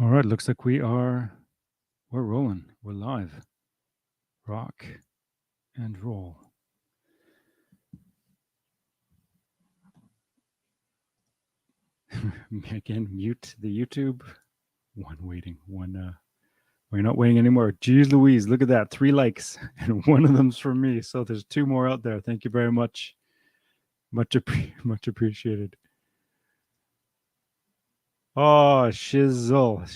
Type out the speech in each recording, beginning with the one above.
All right, looks like we're rolling. We're live. Rock and roll. Again, mute the YouTube. One waiting. We're not waiting anymore. Jeez Louise, look at that. 3 likes. And one of them's from me. So there's 2 more out there. Thank you very much. Much appreciated. Oh, Shazam,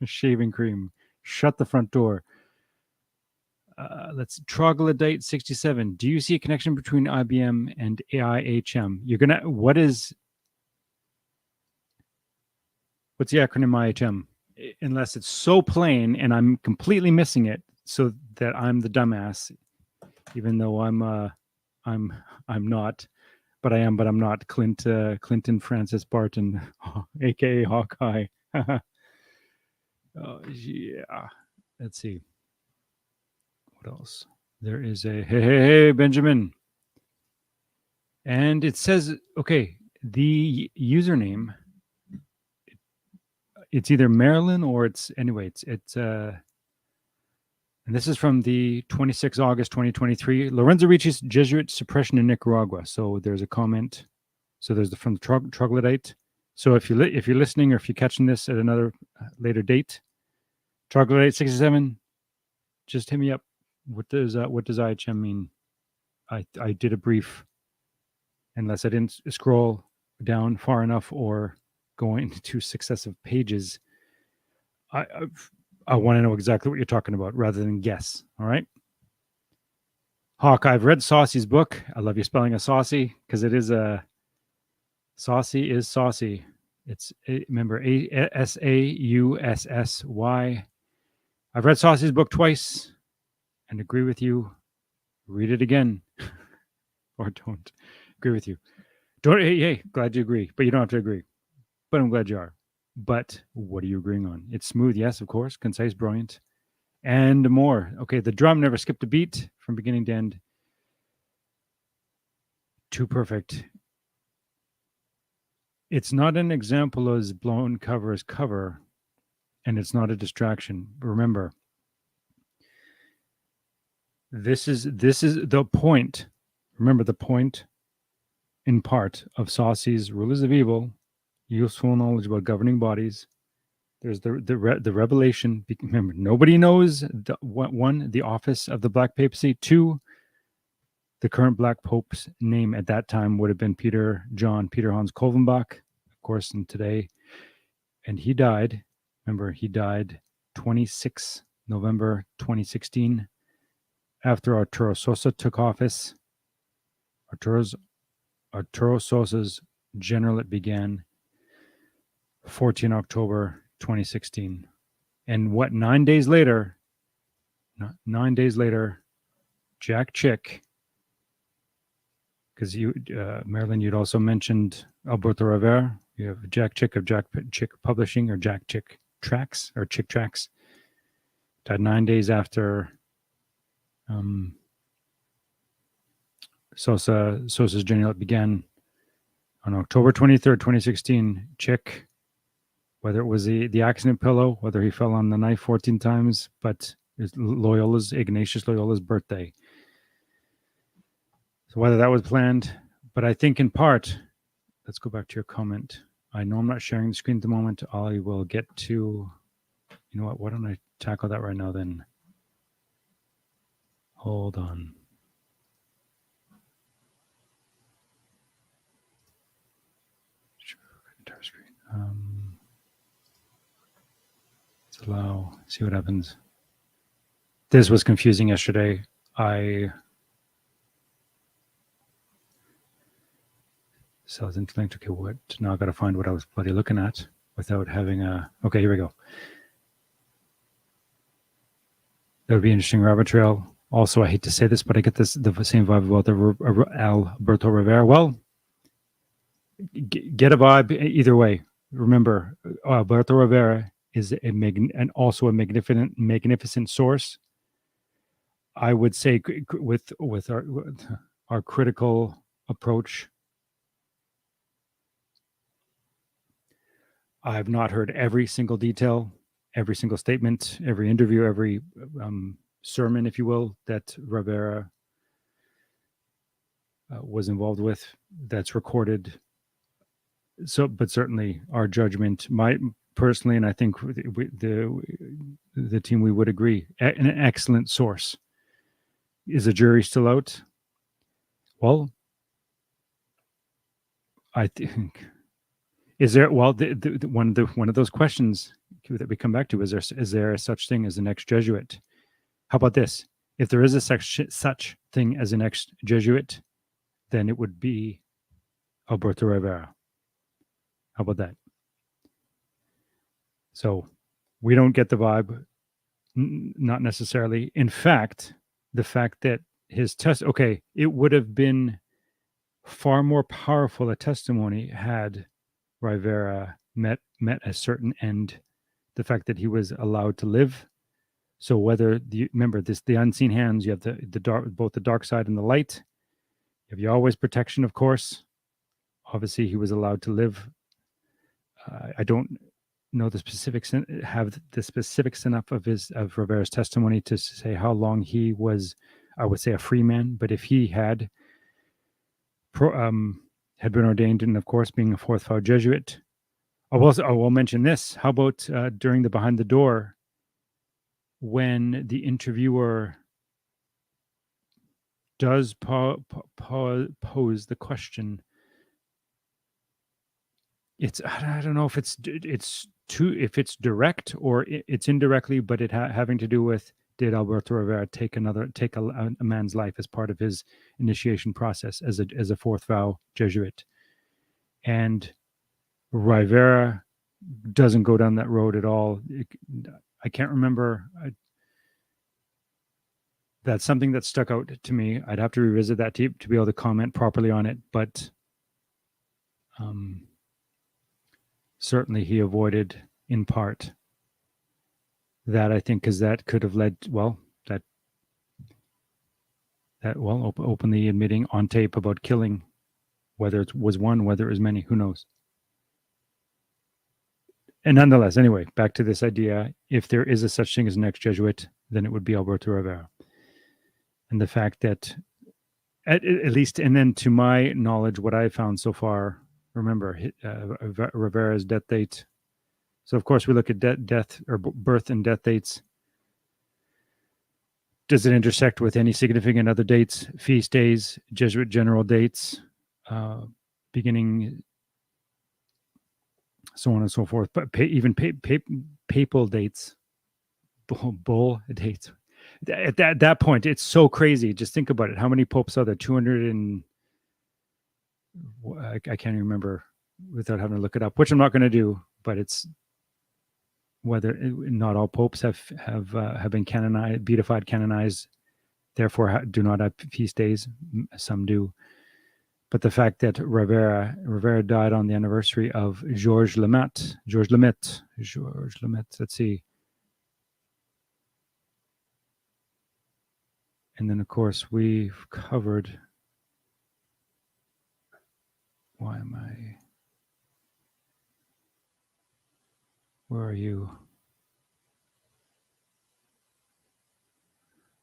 shaving cream. Shut the front door. Let's Troglodyte 67. Do you see a connection between IBM and IHM? What's the acronym IHM? Unless it's so plain and I'm completely missing it, so that I'm the dumbass, even though I'm not, but I am, but I'm not. Clinton Francis Barton, aka Hawkeye. Yeah. Let's see. What else? There is a hey Benjamin. And it says, okay, the username, it's either Marilyn or it's and this is from the 26th August 2023. Lorenzo Ricci's Jesuit suppression in Nicaragua. So there's a comment. So there's from the Troglodyte. So if you're listening or if you're catching this at another later date, Troglodyte 67, just hit me up. What does IHM mean? I did a brief, unless I didn't scroll down far enough or go into successive pages. I want to know exactly what you're talking about rather than guess. All right. Hawk, I've read Saucy's book. I love your spelling of saucy because it is a saucy is saucy. It's remember SAUSSY. I've read Saucy's book twice and agree with you. Read it again or don't agree with you. Don't. Hey, glad you agree, but you don't have to agree. But I'm glad you are. But what are you agreeing on? It's smooth, yes, of course, concise, brilliant, and more. Okay, the drum never skipped a beat from beginning to end. Too perfect. It's not an example as blown cover as cover, and it's not a distraction. Remember, this is the point. Remember the point, in part, of Saucy's Rulers of Evil, useful knowledge about governing bodies. There's the revelation. Remember, nobody knows the office of the Black Papacy. 2, the current Black Pope's name at that time would have been Peter Hans Kolvenbach, of course, and today. And he died. Remember, he died 26 November 2016 after Arturo Sosa took office. Arturo Sosa's generalate began 14 October 2016. And 9 days later, Jack Chick, because Marilyn, you'd also mentioned Alberto Rivera. You have Jack Chick of Jack Chick Publishing, or Jack Chick Tracks, or Chick Tracks. Died 9 days after Sosa's generalate began on October 23rd, 2016. Chick, whether it was the accident pillow, whether he fell on the knife 14 times, but it's Ignatius Loyola's birthday. So whether that was planned, but I think in part, let's go back to your comment. I know I'm not sharing the screen at the moment. I will get to, you know what, why don't I tackle that right now then? Hold on. Entire screen. Let's allow, see what happens. This was confusing yesterday. So it's interlinked. Okay, what? Now I got to find what I was bloody looking at without having a. Okay, here we go. That would be an interesting rabbit trail. Also, I hate to say this, but I get the same vibe about the Alberto Rivera. Well, get a vibe either way. Remember, Alberto Rivera is and also a magnificent source. I would say with our critical approach. I've not heard every single detail, every single statement, every interview, every sermon, if you will, that Rivera was involved with. That's recorded. So, but certainly our judgment, my personally, and I think the team, we would agree, an excellent source. Is the jury still out? Well, I think, is there? Well, one of those questions that we come back to, is there a such thing as an ex-Jesuit? How about this? If there is a such thing as an ex-Jesuit, then it would be Alberto Rivera. How about that? So we don't get the vibe, not necessarily. In fact, the fact that his it would have been far more powerful a testimony had Rivera met a certain end. The fact that he was allowed to live. So whether remember this, the unseen hands, you have the dark, both the dark side and the light. You have Yahweh's protection, of course. Obviously, he was allowed to live. I don't know the specifics, have the specifics enough of Rivera's testimony to say how long he was, I would say, a free man. But if he had been ordained, and of course being a fourth vow Jesuit, I will mention this. How about during the behind the door, when the interviewer does pose the question? It's, I don't know if it's direct or it's indirectly, but it having to do with, did Alberto Rivera take a man's life as part of his initiation process as a fourth vow Jesuit? And Rivera doesn't go down that road at all. I can't remember. That's something that stuck out to me. I'd have to revisit that to be able to comment properly on it, but certainly he avoided, in part, that, I think, because that could have led, openly admitting on tape about killing, whether it was one, whether it was many, who knows. And nonetheless, anyway, back to this idea, if there is a such thing as an ex-Jesuit, then it would be Alberto Rivera. And the fact that, at least, and then to my knowledge, what I found so far, remember, Rivera's death date. So, of course, we look at death or birth and death dates. Does it intersect with any significant other dates, feast days, Jesuit general dates, beginning, so on and so forth, but even papal dates, bull dates. At that point, it's so crazy. Just think about it. How many popes are there? 200 and I can't remember without having to look it up, which I'm not going to do. But it's whether not all popes have been canonized, beatified, canonized, therefore do not have feast days. Some do. But the fact that Rivera died on the anniversary of Georges Lemaitre. Let's see. And then, of course, we've covered. Why am I? Where are you?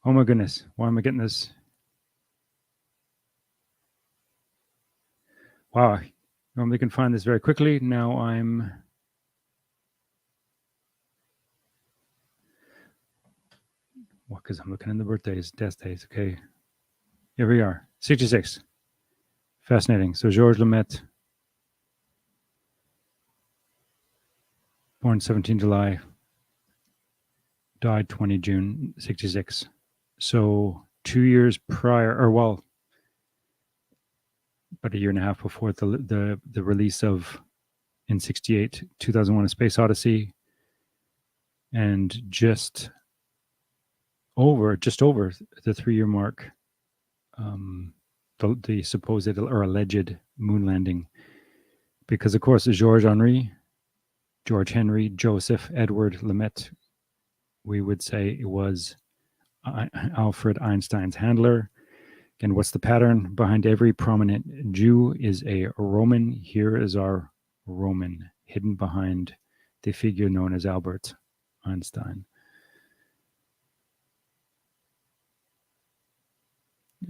Oh my goodness. Why am I getting this? Wow. I normally can find this very quickly. Now I'm. Well, because I'm looking in the birthdays, death days. Okay. Here we are. 66. Fascinating. So Georges Lemaitre, born 17 July, died 20 June 66. So 2 years prior, or well, about a year and a half before the release of, in 68, 2001: A Space Odyssey, and just over the 3-year mark, the supposed or alleged moon landing, because of course George Henry Joseph Edward Lemaitre, we would say it was Alfred Einstein's handler. And what's the pattern? Behind every prominent Jew is a Roman. Here is our Roman, hidden behind the figure known as Albert Einstein.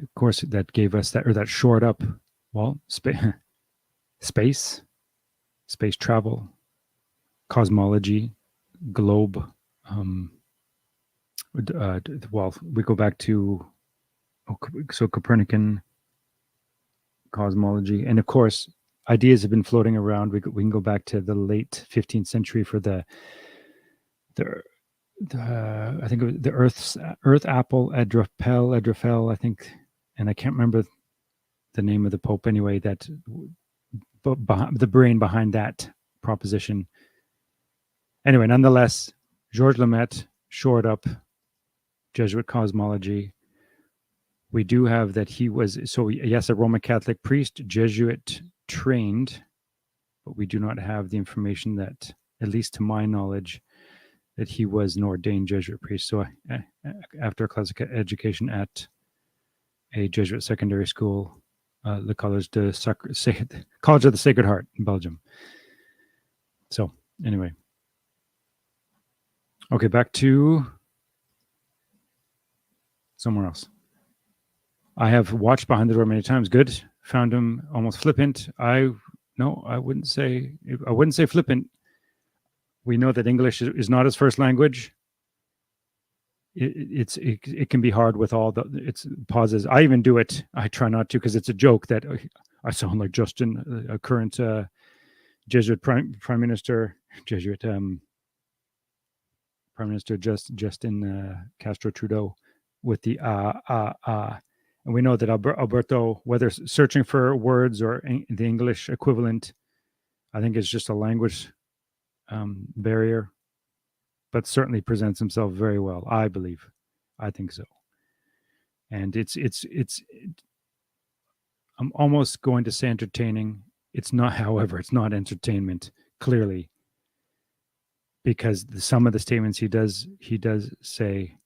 Of course, that gave us that, or that shored up, well, space travel, cosmology, globe. Well, we go back to Copernican cosmology, and of course, ideas have been floating around. We can go back to the late 15th century for the I think it was the Earth apple, Edrafel, I think, and I can't remember the name of the Pope anyway. That the brain behind that proposition. Anyway, nonetheless, Georges Lemaitre shored up Jesuit cosmology. We do have that he was, so yes, a Roman Catholic priest, Jesuit trained, but we do not have the information that, at least to my knowledge, that he was an ordained Jesuit priest. So after a classical education at a Jesuit secondary school, the College of the Sacred Heart in Belgium. So anyway. Okay, back to somewhere else. I have watched Behind the Door many times. Good. Found him almost flippant. I wouldn't say flippant. We know that English is not his first language. It can be hard with all its pauses. I even do it. I try not to because it's a joke that I sound like Justin, a current Jesuit prime minister, Prime Minister Justin Castro Trudeau with the and we know that Alberto, whether searching for words or the English equivalent, I think it's just a language barrier, but certainly presents himself very well. I believe, I think so. And I'm almost going to say entertaining. It's not, however, it's not entertainment, clearly, because some of the statements he does say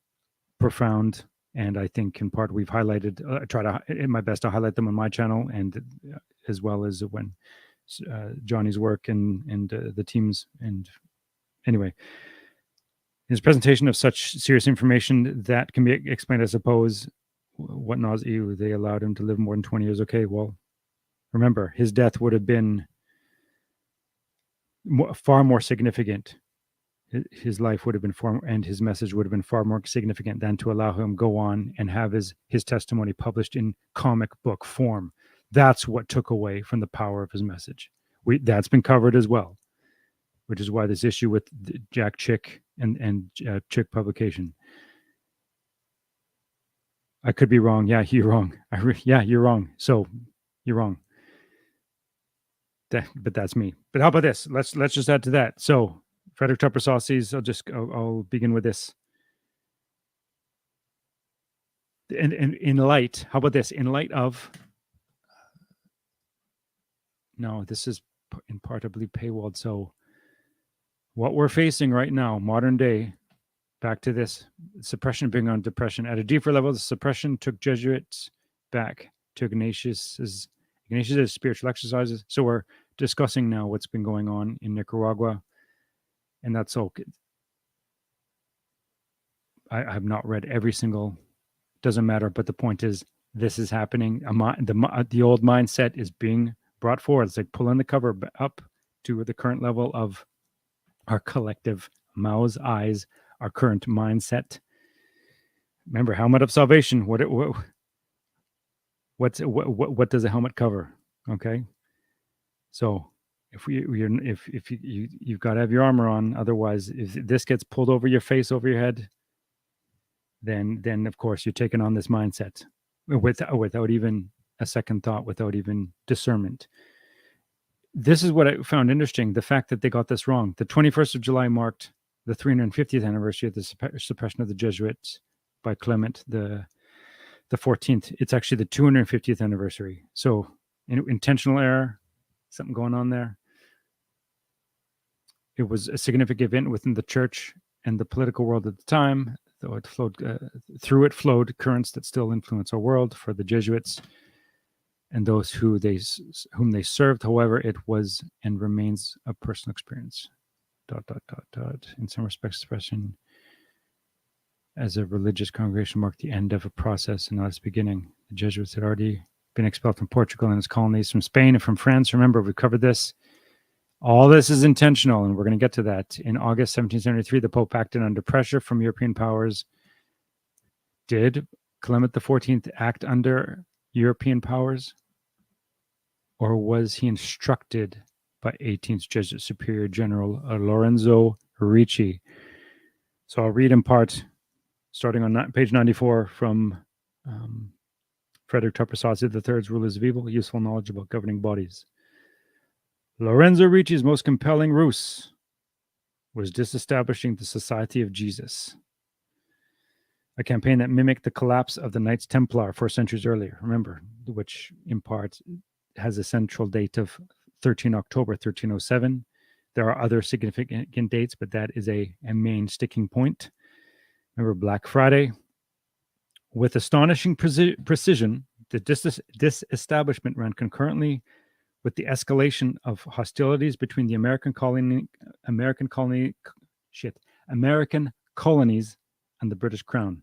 profound, and I think in part we've highlighted. I try to in my best to highlight them on my channel, and as well as when Johnny's work and the teams. And anyway, his presentation of such serious information that can be explained, I suppose, what nausea they allowed him to live more than 20 years. Okay, well, remember, his death would have been far more significant. His life would have been and his message would have been far more significant than to allow him go on and have his testimony published in comic book form. That's what took away from the power of his message. That's been covered as well, which is why this issue with Jack Chick and Chick publication. I could be wrong. Yeah, you're wrong. You're wrong. So you're wrong. But that's me. But how about this? Let's just add to that. So Frederick Tupper Saucies, I'll begin with this. And in light, how about this? In light of, no, this is in part, I believe, paywalled. So what we're facing right now, modern day, back to this, suppression being on depression. At a deeper level, the suppression took Jesuits back to Ignatius's spiritual exercises. So we're discussing now what's been going on in Nicaragua. And that's okay. I have not read every single, doesn't matter. But the point is, this is happening. The old mindset is being brought forward. It's like pulling the cover up to the current level of our collective Mao's eyes, our current mindset. Remember, helmet of salvation. What does a helmet cover? Okay, so if you've got to have your armor on, otherwise, if this gets pulled over your face, over your head, then of course you're taking on this mindset without even a second thought, without even discernment. This is what I found interesting: the fact that they got this wrong. The 21st of July marked the 350th anniversary of the suppression of the Jesuits by Clement the 14th. It's actually the 250th anniversary. So, intentional error, something going on there. It was a significant event within the church and the political world at the time, though it flowed through it flowed currents that still influence our world. For the Jesuits, and those whom they served. However, it was and remains a personal experience. ... In some respects, expression as a religious congregation marked the end of a process and not its beginning. The Jesuits had already been expelled from Portugal and its colonies, from Spain and from France. Remember, we covered this. All this is intentional, and we're going to get to that. In August 1773, the Pope acted under pressure from European powers. Did Clement XIV act under European powers? Or was he instructed by 18th Jesuit Superior General Lorenzo Ricci? So I'll read in part, starting on page 94 from Frederick Tupper Saucy III's Rulers of Evil, Useful Knowledge about Governing Bodies. Lorenzo Ricci's most compelling ruse was disestablishing the Society of Jesus, a campaign that mimicked the collapse of the Knights Templar 4 centuries earlier, remember, which in part has a central date of 13 October 1307. There are other significant dates, but that is a main sticking point. Remember Black Friday. With astonishing precision, the disestablishment ran concurrently with the escalation of hostilities between the American colonies and the British Crown.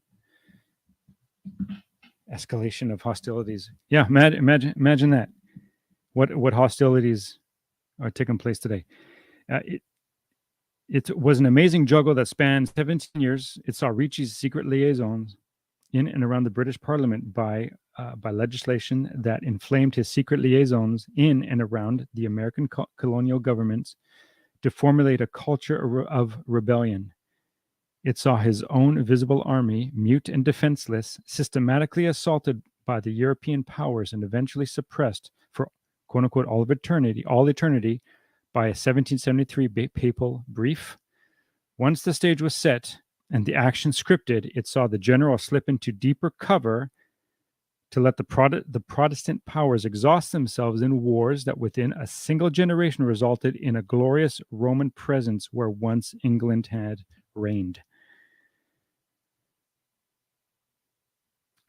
Escalation of hostilities. Yeah, imagine that. What hostilities are taking place today? It was an amazing juggle that spanned 17 years. It saw Ricci's secret liaisons in and around the British Parliament by legislation that inflamed his secret liaisons in and around the American colonial governments to formulate a culture of rebellion. It saw his own visible army, mute and defenseless, systematically assaulted by the European powers and eventually suppressed for quote unquote all eternity by a 1773 papal brief. Once the stage was set and the action scripted, it saw the general slip into deeper cover to let the Protestant powers exhaust themselves in wars that within a single generation resulted in a glorious Roman presence where once England had reigned.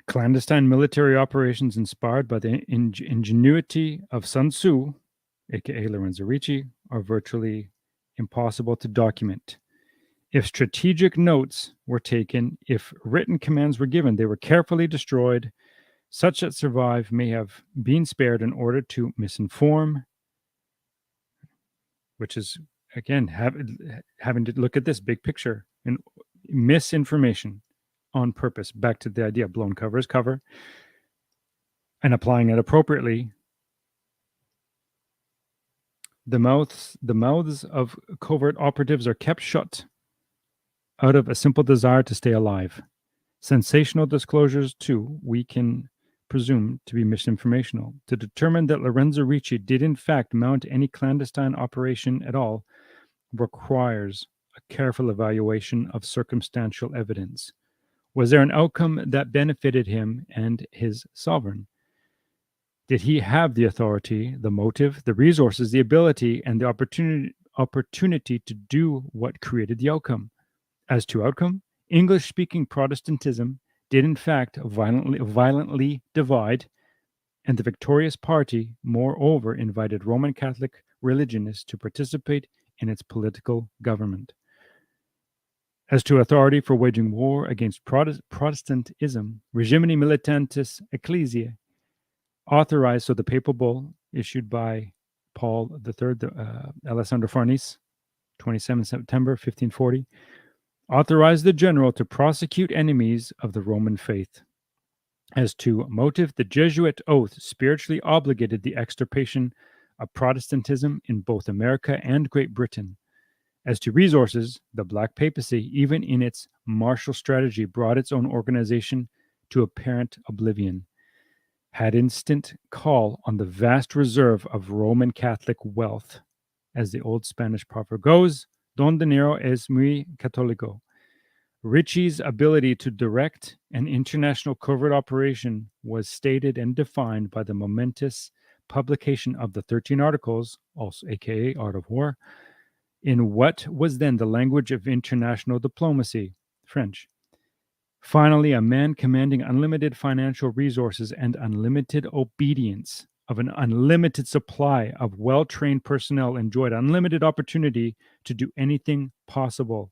Clandestine military operations inspired by the ingenuity of Sun Tzu, aka Lorenzo Ricci, are virtually impossible to document. If strategic notes were taken, if written commands were given, they were carefully destroyed. Such that survive may have been spared in order to misinform, which is, again, having to look at this big picture and misinformation on purpose. Back to the idea of blown cover is cover and applying it appropriately. The mouths of covert operatives are kept shut out of a simple desire to stay alive. Sensational disclosures, too, we can presume to be misinformational. To determine that Lorenzo Ricci did in fact mount any clandestine operation at all requires a careful evaluation of circumstantial evidence. Was there an outcome that benefited him and his sovereign? Did he have the authority, the motive, the resources, the ability, and the opportunity to do what created the outcome? As to outcome, English-speaking Protestantism did in fact violently divide, and the victorious party, moreover, invited Roman Catholic religionists to participate in its political government. As to authority for waging war against Protestantism, Regimini Militantis Ecclesiae, authorized, so the papal bull issued by Paul III, Alessandro Farnese, 27 September 1540, authorized the general to prosecute enemies of the Roman faith. As to motive, the Jesuit oath spiritually obligated the extirpation of Protestantism in both America and Great Britain. As to resources, the Black Papacy, even in its martial strategy, brought its own organization to apparent oblivion, had instant call on the vast reserve of Roman Catholic wealth. As the old Spanish proverb goes, Don dinero es muy católico. Ricci's ability to direct an international covert operation was stated and defined by the momentous publication of the 13 Articles, also aka Art of War, in what was then the language of international diplomacy, French. Finally, a man commanding unlimited financial resources and unlimited obedience of an unlimited supply of well-trained personnel enjoyed unlimited opportunity to do anything possible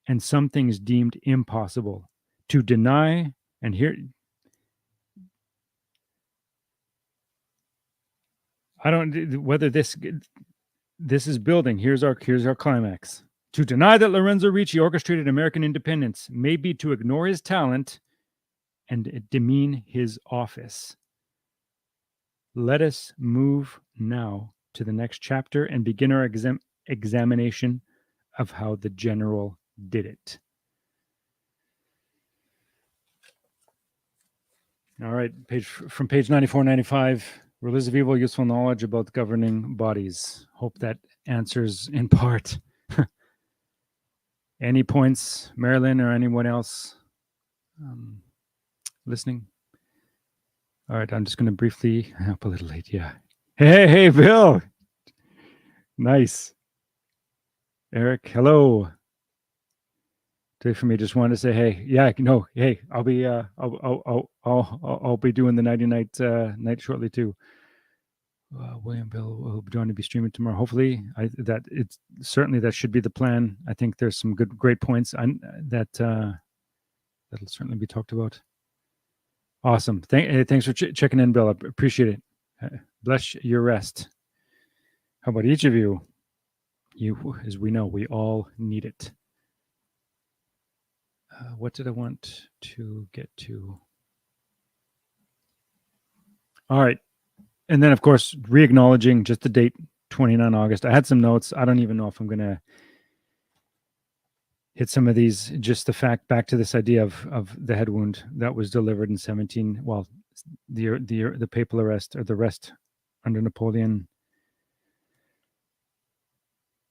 and some things deemed impossible. To deny, and here, I don't, whether this is building, here's our climax. To deny that Lorenzo Ricci orchestrated American independence may be to ignore his talent and demean his office. Let us move now to the next chapter and begin our examination of how the general did it. All right, from page 94, 95, Rulers of Evil, Useful Knowledge about Governing Bodies. Hope that answers in part. Any points, Marilyn or anyone else listening? All right, I'm just going to briefly, up a little late, yeah. Hey, Bill. Nice. Eric, hello. Today for me, just wanted to say, hey, yeah, no, hey, I'll be doing the 90 night shortly too. William Bill will be joining to be streaming tomorrow. Hopefully, that should be the plan. I think there's some great points that'll certainly be talked about. Awesome. Thanks for checking in, Bill. I appreciate it. Bless your rest. How about each of you? You, as we know, we all need it. What did I want to get to? All right. And then, of course, re-acknowledging just the date, 29 August. I had some notes. I don't even know if I'm going to hit some of these. Just the fact, back to this idea of the head wound that was delivered in the papal arrest, or the arrest under Napoleon,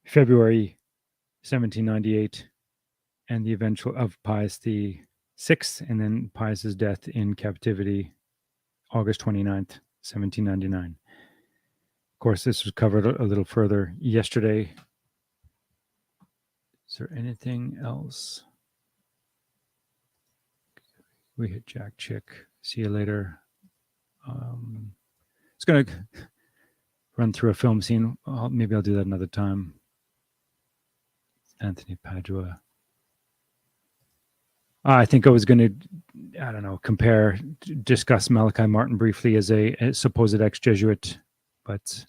February 1798, and the eventual of Pius VI, and then Pius's death in captivity, August 29th. 1799. Of course, this was covered a little further yesterday. Is there anything else? We hit Jack Chick. See you later. It's going to run through a film scene. Maybe I'll do that another time. Anthony Padua. I think I was going to, discuss Malachi Martin briefly as a supposed ex-Jesuit, but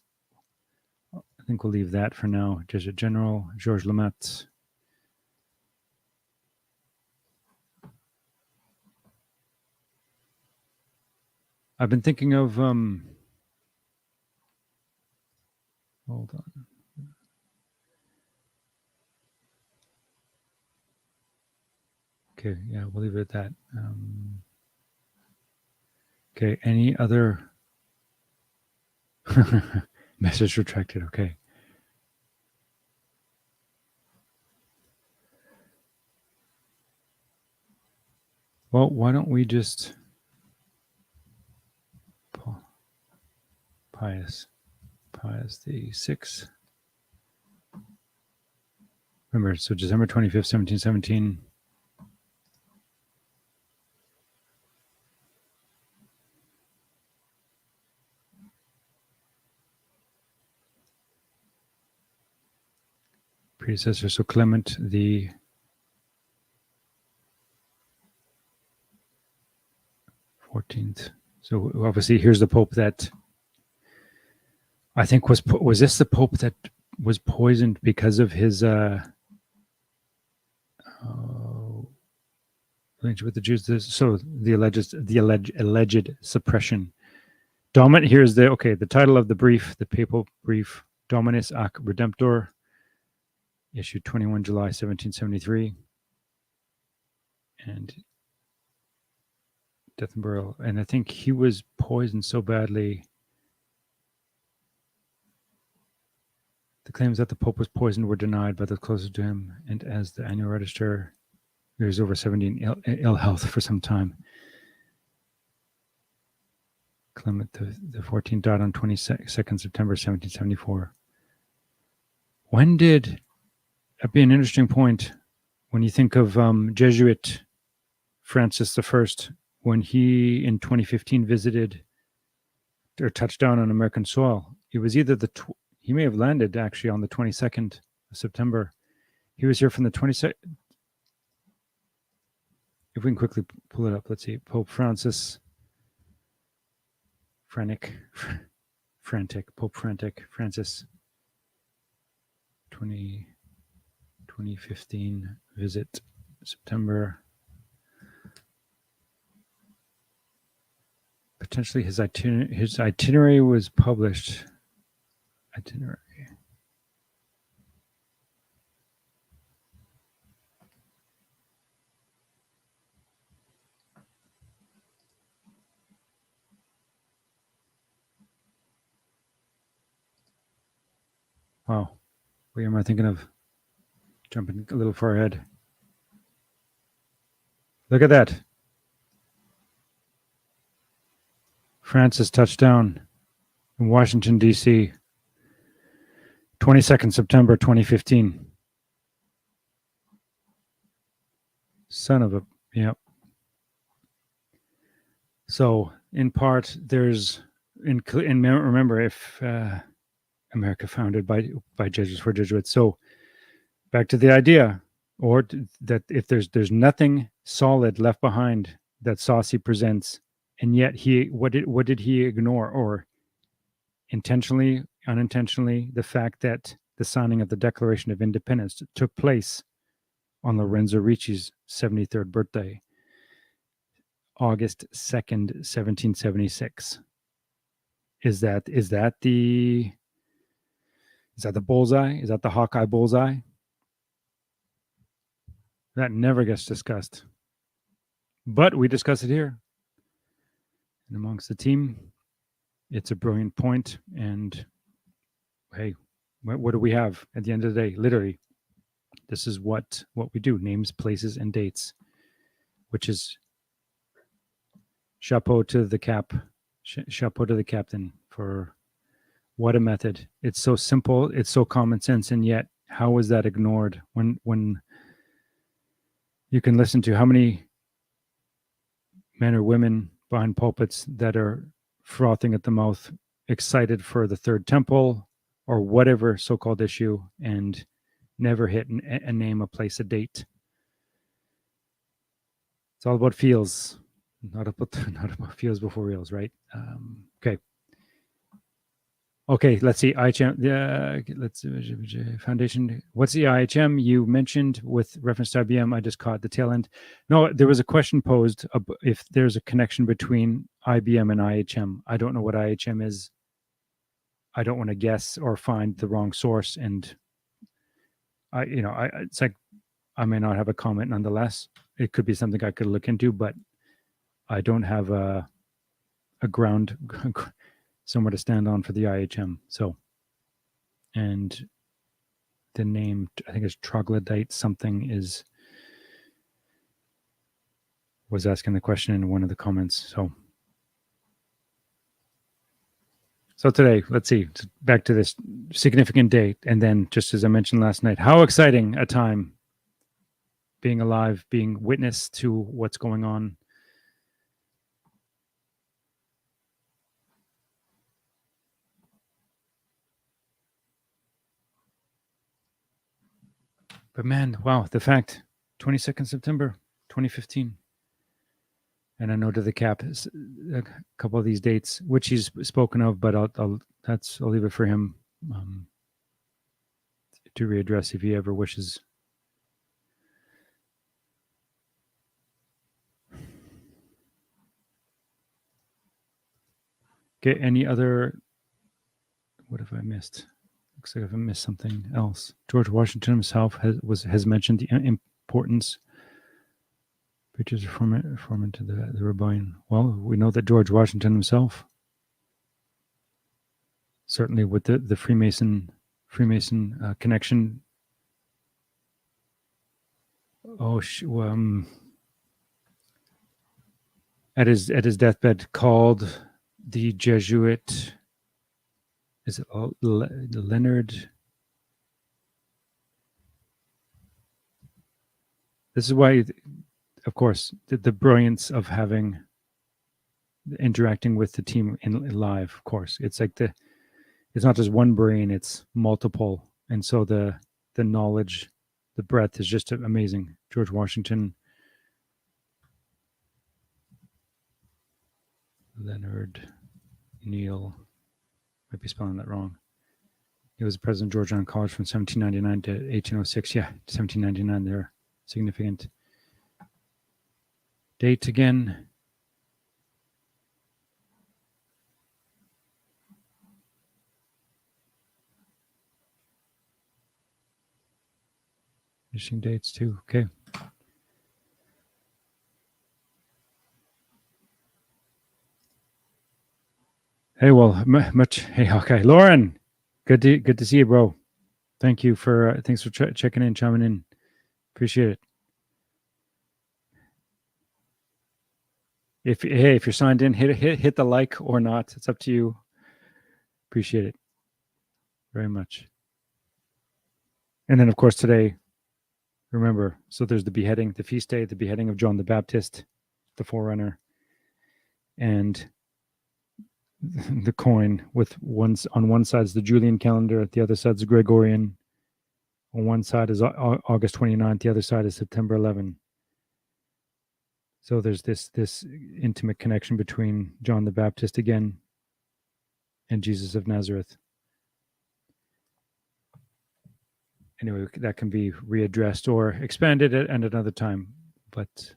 I think we'll leave that for now. Jesuit General Georges Lemaitre. I've been thinking of, hold on. Okay, yeah, we'll leave it at that. Okay, any other message retracted? Okay. Well, why don't we just Pius the 6th. Remember, so December 25th, 1717. Predecessor, so Clement the 14th. So obviously, here's the Pope that I think was this the Pope that was poisoned because of his relationship with the Jews? So the alleged suppression. Here's the title of the brief, the papal brief, Dominus ac Redemptor, issued 21 July 1773, and death and burial. And I think he was poisoned so badly. The claims that the Pope was poisoned were denied by those closest to him, and as the annual register, he was over 70 in ill health for some time. Clement the 14th died on 22nd September 1774. When did that'd be an interesting point when you think of Jesuit Francis I, when he in 2015 visited or touched down on American soil. It was either he may have landed actually on the 22nd of September. He was here from the 22nd. If we can quickly pull it up, let's see. Pope Francis, Frantic, Pope Francis, 2015 visit, September. Potentially his itinerary was published. Itinerary. Wow. What am I thinking of? Jumping a little far ahead. Look at that. Francis touchdown in Washington, D.C., 22nd September 2015. Son of a, yep. So, in part, there's, remember, if America founded by Jesuits for Jesuits. So, back to the idea, or that if there's nothing solid left behind that Saucy presents, and yet what did he ignore, or intentionally, unintentionally, the fact that the signing of the Declaration of Independence took place on Lorenzo Ricci's 73rd birthday, August 2nd, 1776. Is that the bullseye? Is that the Hawkeye bullseye? That never gets discussed. But we discuss it here. And amongst the team, it's a brilliant point. And hey, what do we have at the end of the day? Literally, this is what we do: names, places, and dates, which is chapeau to the captain for what a method. It's so simple, it's so common sense, and yet how is that ignored when you can listen to how many men or women behind pulpits that are frothing at the mouth, excited for the Third Temple or whatever so-called issue, and never hit a name, a place, a date. It's all about feels, not about feels before reals, right? Okay, let's see. IHM, let's foundation. What's the IHM you mentioned with reference to IBM? I just caught the tail end. No, there was a question posed if there's a connection between IBM and IHM. I don't know what IHM is. I don't want to guess or find the wrong source, and it's like I may not have a comment nonetheless. It could be something I could look into, but I don't have a ground somewhere to stand on for the IHM. So, and the name, I think it's troglodyte something, was asking the question in one of the comments. So today, let's see, back to this significant date. And then, just as I mentioned last night, how exciting a time being alive, being witness to what's going on. But man, wow, the fact, 22nd September, 2015. And I know to the cap a couple of these dates, which he's spoken of, but I'll leave it for him to readdress if he ever wishes. Okay, any other? What have I missed? Looks like I've missed something else. George Washington himself has mentioned the importance. Preachers reform to the rebellion. Well, we know that George Washington himself, certainly with the Freemason connection. At his deathbed, called the Jesuit. Is it Leonard? This is why, of course, the brilliance of having interacting with the team in live. Of course, it's like it's not just one brain; it's multiple, and so the knowledge, the breadth is just amazing. George Washington, Leonard Neal, might be spelling that wrong. He was president of Georgetown College from 1799 to 1806. Yeah, 1799. They're significant dates again. Interesting dates too. Okay. Hey, well, much. Hey, Hawkeye, Lauren, good to see you, bro. Thank you for thanks for checking in, chiming in. Appreciate it. If you're signed in, hit the like or not. It's up to you. Appreciate it very much. And then, of course, today, remember, so there's the beheading, the feast day, the beheading of John the Baptist, the forerunner, and the coin with on one side is the Julian calendar, the other side is Gregorian. On one side is August 29th, the other side is September 11. So there's this intimate connection between John the Baptist again and Jesus of Nazareth. Anyway, that can be readdressed or expanded at another time, but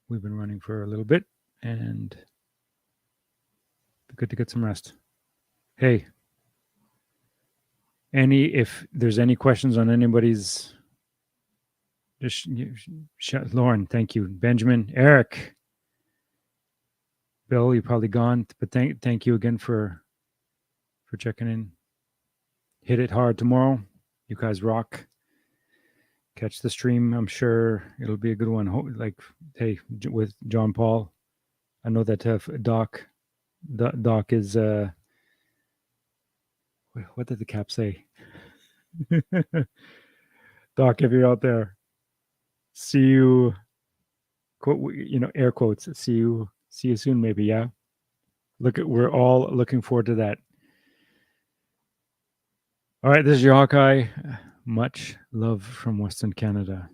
we've been running for a little bit and good to get some rest. Hey, if there's any questions on anybody's, just Lauren, thank you. Benjamin, Eric, Bill, you're probably gone, but thank you again for checking in. Hit it hard tomorrow. You guys rock. Catch the stream. I'm sure it'll be a good one. Like, hey, with John Paul, I know that Doc is what did the cap say? Doc, if you're out there, see you, quote, air quotes, see you soon, maybe. Yeah, we're all looking forward to that. All right, this is your Hawkeye. Much love from Western Canada.